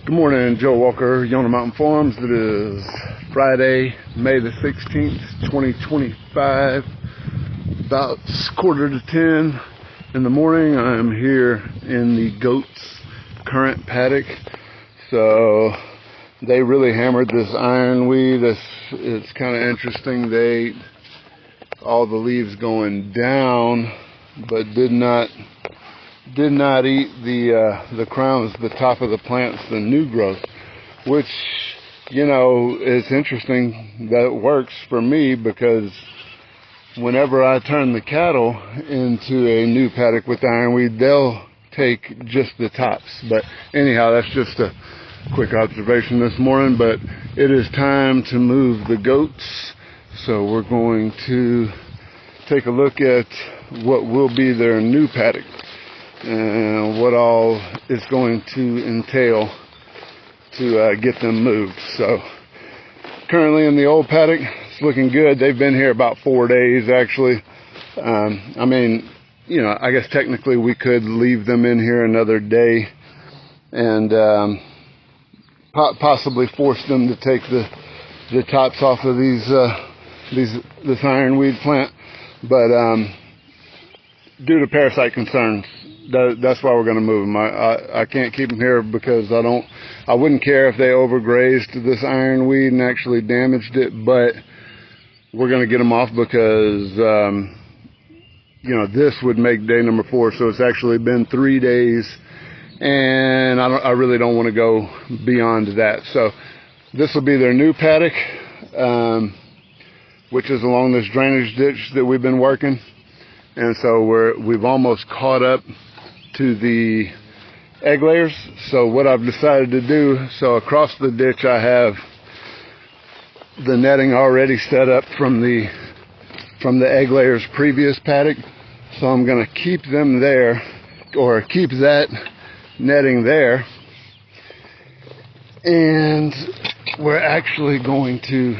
Good morning, Joe Walker, Yonah Mountain Farms. It is Friday, May the 16th, 2025, about 9:45 in the morning. I'm here in the goats' current paddock. So they really hammered this ironweed. It's kind of interesting. They ate all the leaves going down, but did not eat the crowns, the top of the plants, the new growth, which, you know, it's interesting that it works for me, because whenever I turn the cattle into a new paddock with ironweed, they'll take just the tops. But anyhow, that's just a quick observation this morning. But it is time to move the goats, so we're going to take a look at what will be their new paddock and what all is going to entail to get them moved. So currently in the old paddock, it's looking good. They've been here about 4 days actually. I mean, you know, I guess technically we could leave them in here another day and possibly force them to take the tops off of this ironweed plant, but due to parasite concerns, that's why we're going to move them. I can't keep them here because I wouldn't care if they overgrazed this ironweed and actually damaged it, but we're going to get them off because, you know, this would make day number 4. So it's actually been 3 days, and I really don't want to go beyond that. So this will be their new paddock, which is along this drainage ditch that we've been working. And so we've almost caught up to the egg layers. So what I've decided to do, so across the ditch I have the netting already set up from the egg layers previous paddock. So I'm going to keep them there, or keep that netting there. And we're actually going to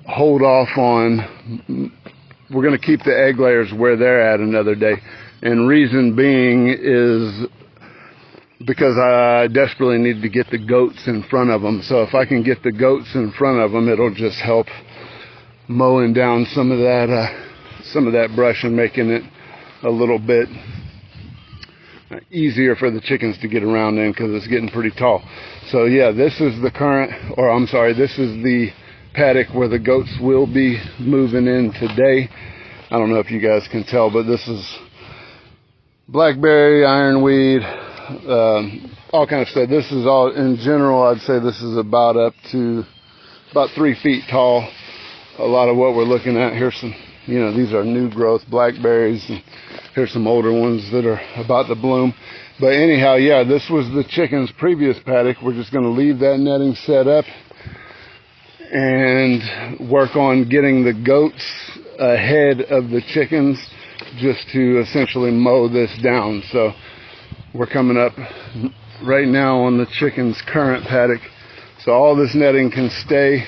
hold off on, we're going to keep the egg layers where they're at another day. And reason being is because I desperately need to get the goats in front of them. So if I can get the goats in front of them, it'll just help mowing down some of that brush and making it a little bit easier for the chickens to get around in, because it's getting pretty tall. So yeah, this is the paddock where the goats will be moving in today. I don't know if you guys can tell, but this is blackberry, ironweed, all kind of stuff. This is all, in general, I'd say this is about 3 feet tall. A lot of what we're looking at, here's some, you know, these are new growth blackberries, and here's some older ones that are about to bloom. But anyhow, yeah, this was the chickens' previous paddock. We're just going to leave that netting set up and work on getting the goats ahead of the chickens, just to essentially mow this down. So we're coming up right now on the chickens' current paddock. So all this netting can stay,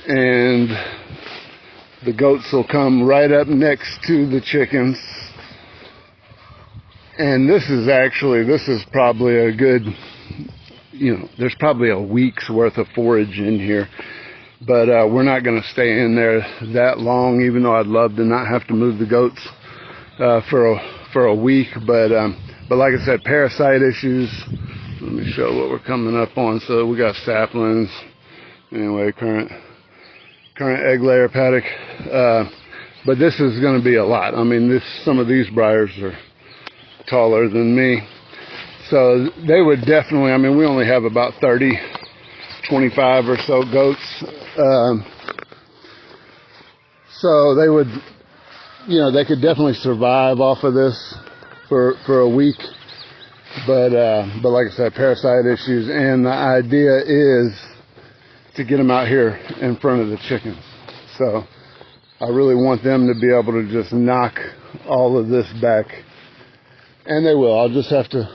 and the goats will come right up next to the chickens. And this is probably a good, you know, there's probably a week's worth of forage in here. But we're not going to stay in there that long, even though I'd love to not have to move the goats for a week. But like I said, parasite issues. Let me show what we're coming up on. So we got saplings. Anyway, current egg layer paddock. But this is going to be a lot. I mean, some of these briars are taller than me. So they would definitely, I mean, we only have about 25 or so goats. So they would, you know, they could definitely survive off of this for a week. But like I said, parasite issues, and the idea is to get them out here in front of the chickens. So I really want them to be able to just knock all of this back, and they will. I'll just have to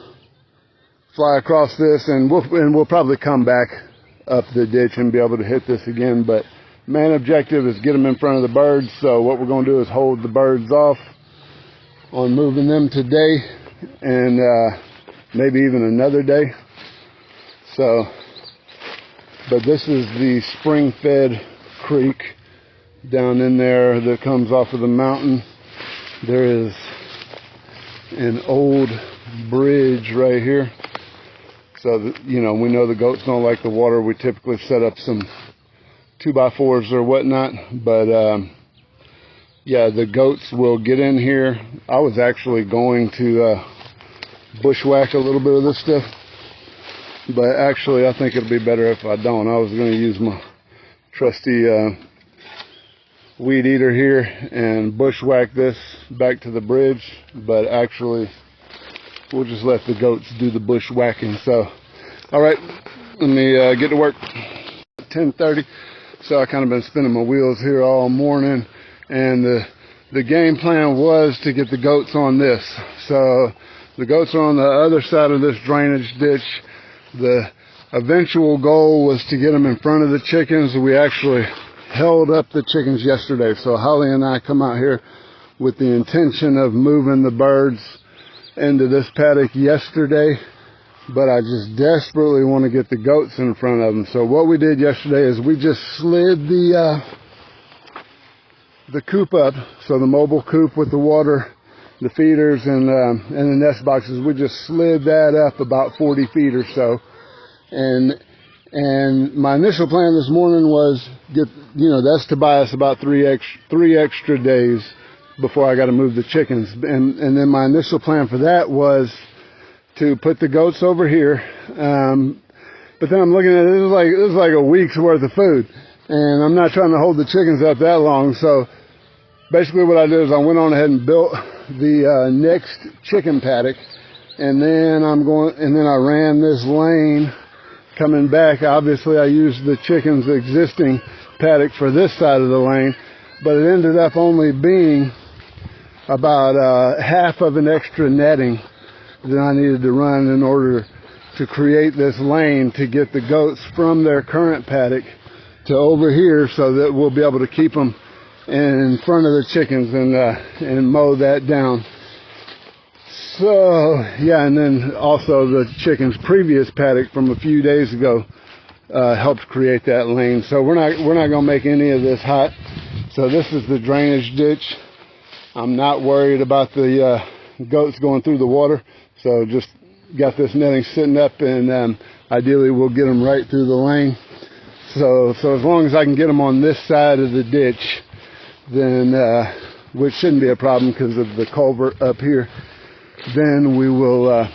fly across this, and we'll probably come back up the ditch and be able to hit this again. But main objective is get them in front of the birds. So what we're going to do is hold the birds off on moving them today, and maybe even another day. So, but this is the spring-fed creek down in there that comes off of the mountain. There is an old bridge right here. So that, you know, we know the goats don't like the water. We typically set up some 2x4s or whatnot, but yeah, the goats will get in here. I was actually going to bushwhack a little bit of this stuff, but actually I think it'll be better if I don't. I was going to use my trusty weed eater here and bushwhack this back to the bridge, but actually we'll just let the goats do the bushwhacking. So, all right, let me get to work. 10:30. So I kind of been spinning my wheels here all morning, and the game plan was to get the goats on this. So the goats are on the other side of this drainage ditch. The eventual goal was to get them in front of the chickens. We actually held up the chickens yesterday. So Holly and I come out here with the intention of moving the birds into this paddock yesterday, but I just desperately want to get the goats in front of them. So what we did yesterday is we just slid the coop up, so the mobile coop with the water, the feeders, and the nest boxes. We just slid that up about 40 feet or so, and my initial plan this morning was that's to buy us about three extra days before I got to move the chickens, and then my initial plan for that was to put the goats over here, but then I'm looking at it, this is like a week's worth of food, and I'm not trying to hold the chickens up that long. So basically what I did is I went on ahead and built the next chicken paddock, and then I ran this lane coming back. Obviously I used the chickens' existing paddock for this side of the lane, but it ended up only being about half of an extra netting that I needed to run in order to create this lane to get the goats from their current paddock to over here, so that we'll be able to keep them in front of the chickens and mow that down. So yeah, and then also the chickens' previous paddock from a few days ago helped create that lane. So we're not gonna make any of this hot. So this is the drainage ditch. I'm not worried about the goats going through the water. So just got this netting sitting up, and ideally we'll get them right through the lane. So as long as I can get them on this side of the ditch, then which shouldn't be a problem because of the culvert up here, then we will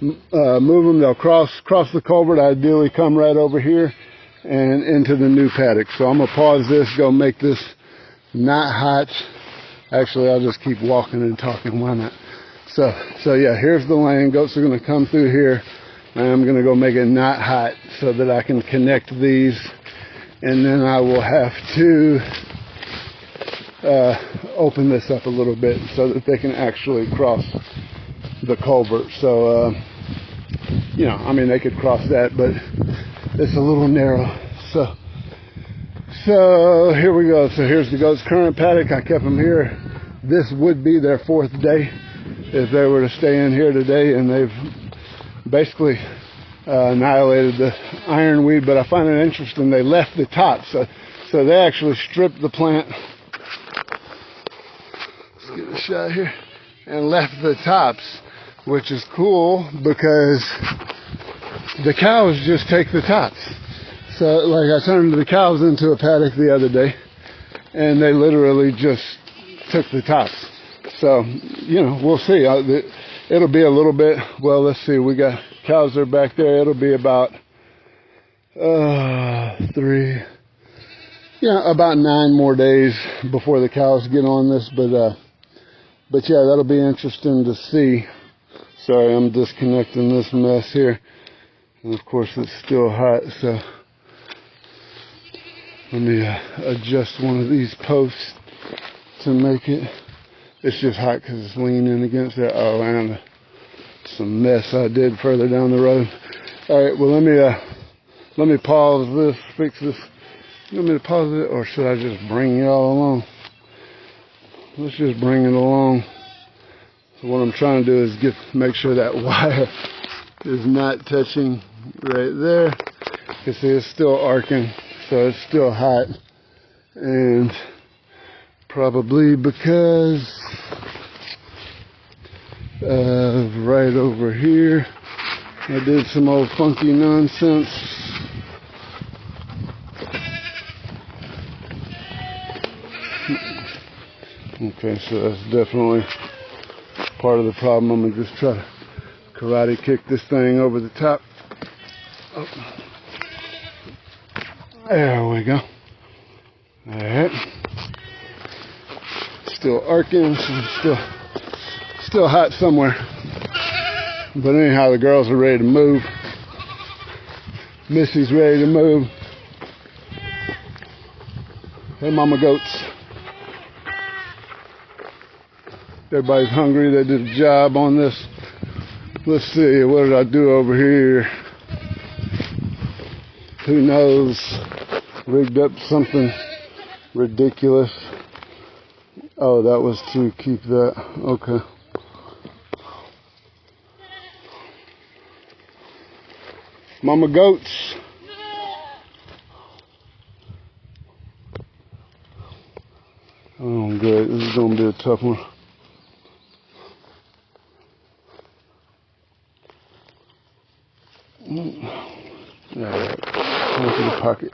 move them. They'll cross the culvert, ideally come right over here and into the new paddock. So I'm gonna pause this, go make this not hot. Actually, I'll just keep walking and talking. Why not? So yeah, here's the lane. Goats are going to come through here. I'm going to go make it not hot so that I can connect these, and then I will have to open this up a little bit so that they can actually cross the culvert. So I mean, they could cross that, but it's a little narrow. So here we go. So here's the goats' current paddock. I kept them here. This would be their 4th day if they were to stay in here today, and they've basically annihilated the ironweed. But I find it interesting, they left the tops. So they actually stripped the plant. Let's get a shot here. And left the tops, which is cool because the cows just take the tops. So like I turned the cows into a paddock the other day, and they literally just took the tops. So, we'll see. It'll be a little bit, well, let's see, we got cows are back there. It'll be about about 9 more days before the cows get on this, but yeah, that'll be interesting to see. Sorry, I'm disconnecting this mess here, and of course it's still hot, so let me adjust one of these posts to make it. It's just hot because it's leaning against there. Oh, and some mess I did further down the road. All right, well, let me pause this, fix this. You want me to pause it, or should I just bring y'all along? Let's just bring it along. So what I'm trying to do is make sure that wire is not touching right there. You see it's still arcing, so it's still hot. And probably because of right over here, I did some old funky nonsense. Okay, so that's definitely part of the problem. I'm gonna just try to karate kick this thing over the top. Oh. There we go. Alright. Still arcing, so still hot somewhere. But anyhow, the girls are ready to move. Missy's ready to move. Hey, mama goats. Everybody's hungry. They did a job on this. Let's see, what did I do over here? Who knows? Rigged up something ridiculous. Oh, that was to keep that. Okay. Mama goats. Oh, good. This is going to be a tough one. Alright, time for the pocket.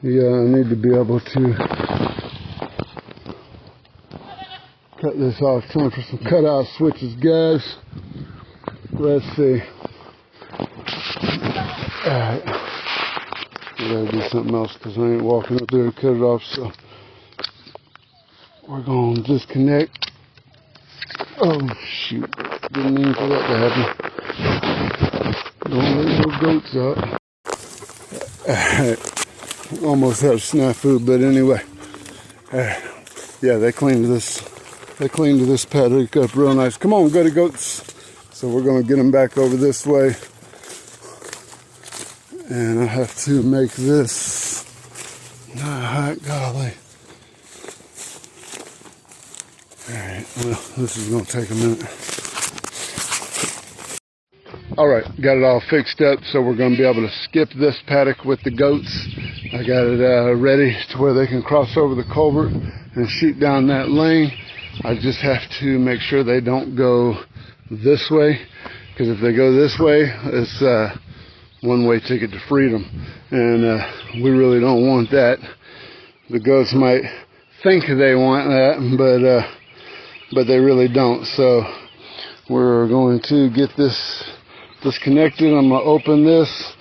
Yeah, I need to be able to cut this off. Time for some cutout switches, guys. Let's see. Alright. I gotta do something else because I ain't walking up there to cut it off, so we're gonna disconnect. Oh shoot. Didn't mean for that to happen. Don't let no goats out. Alright. Almost had a snafu, but anyway. Yeah, they cleaned this paddock up real nice. Come on, goody goats. So we're gonna get them back over this way. And I have to make this not hot, golly. Alright, well, this is going to take a minute. Alright, got it all fixed up, so we're going to be able to skip this paddock with the goats. I got it ready to where they can cross over the culvert and shoot down that lane. I just have to make sure they don't go this way, because if they go this way, it's one-way ticket to freedom, and we really don't want that. The goats might think they want that, but they really don't. So we're going to get this disconnected. I'm going to open this,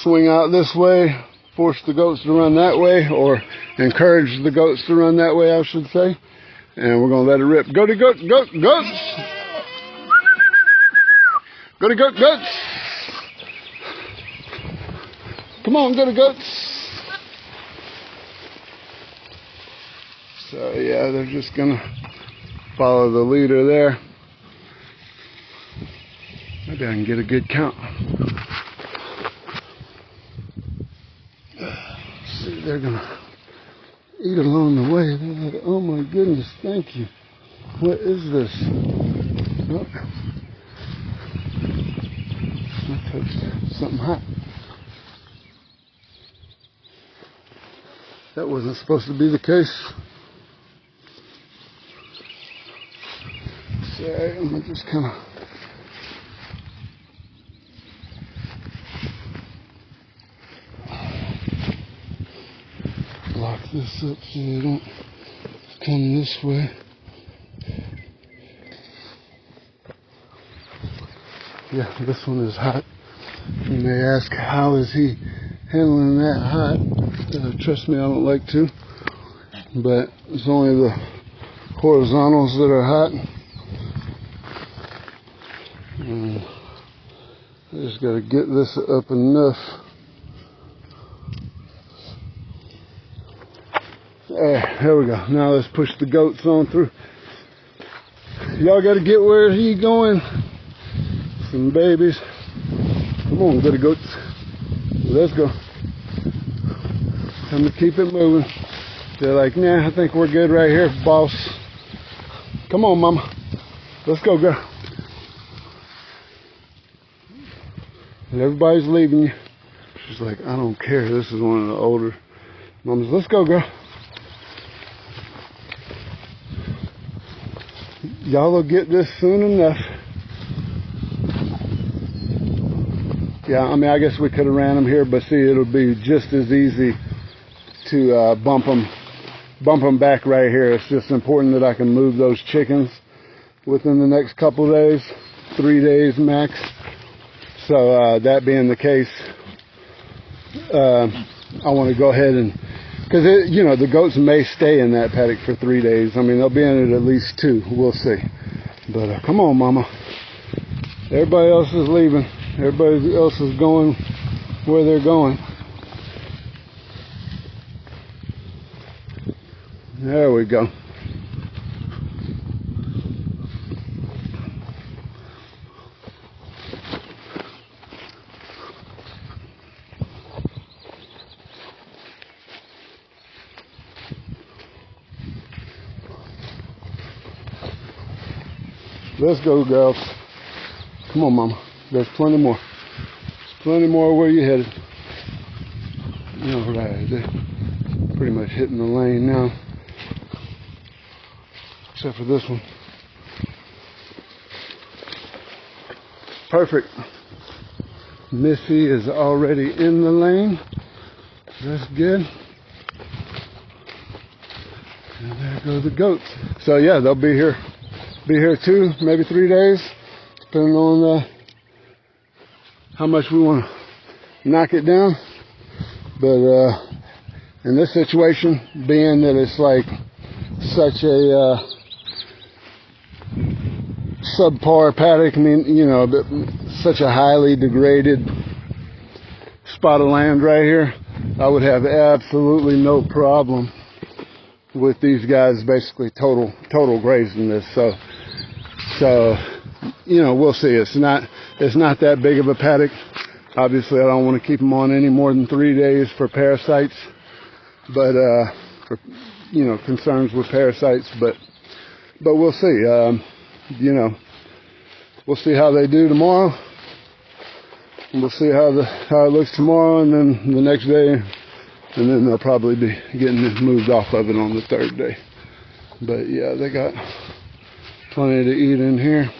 swing out this way, force the goats to run that way, or encourage the goats to run that way, I should say. And we're going to let it rip. Go to goats! Go goats! Go to goats! Come on, go to goats! So yeah, they're just going to follow the leader there. Maybe I can get a good count. See, they're going to eat along the way. They're like, oh my goodness, thank you. What is this? Oh. I touched something hot. That wasn't supposed to be the case. So I'm going to just kind of lock this up so they don't come this way. Yeah, this one is hot. You may ask, how is he handling that hot? Trust me, I don't like to. But it's only the horizontals that are hot. And I just got to get this up enough. There we go. Now let's push the goats on through. Y'all got to get where he going. Some babies. Come on, goody goats. Let's go. I'm gonna keep it moving. They're like, nah, I think we're good right here, boss. Come on, mama. Let's go, girl. And everybody's leaving you. She's like, I don't care. This is one of the older mamas. Let's go, girl. Y'all will get this soon enough. Yeah, I mean, I guess we could have ran them here, but see, it'll be just as easy to bump them back right here. It's just important that I can move those chickens within the next couple of days, 3 days max. So that being the case, I want to go ahead and, because the goats may stay in that paddock for 3 days. I mean, they'll be in it at least 2. We'll see. But come on, mama. Everybody else is leaving. Everybody else is going where they're going. There we go. Let's go, girls. Come on, mama. There's plenty more. There's plenty more where you're headed. All right, they're pretty much hitting the lane now. Except for this one. Perfect. Missy is already in the lane. That's good. And there go the goats. So yeah, they'll be here 2, maybe 3 days, depending on how much we want to knock it down. But in this situation, being that it's like such a subpar paddock, I mean, such a highly degraded spot of land right here, I would have absolutely no problem with these guys basically total grazing this. So we'll see. It's not that big of a paddock. Obviously, I don't want to keep them on any more than 3 days for parasites, but for concerns with parasites. But we'll see. We'll see how they do tomorrow, and we'll see how it looks tomorrow, and then the next day, and then they'll probably be getting moved off of it on the 3rd day. But yeah, they got plenty to eat in here.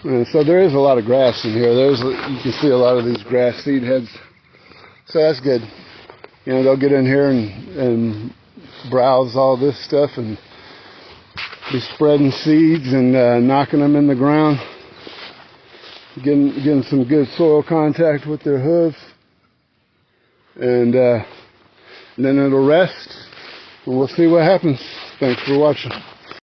And so there is a lot of grass in here. You can see a lot of these grass seed heads. So that's good. They'll get in here and browse all this stuff and be spreading seeds and knocking them in the ground. Getting some good soil contact with their hooves. And then it'll rest. And we'll see what happens. Thanks for watching.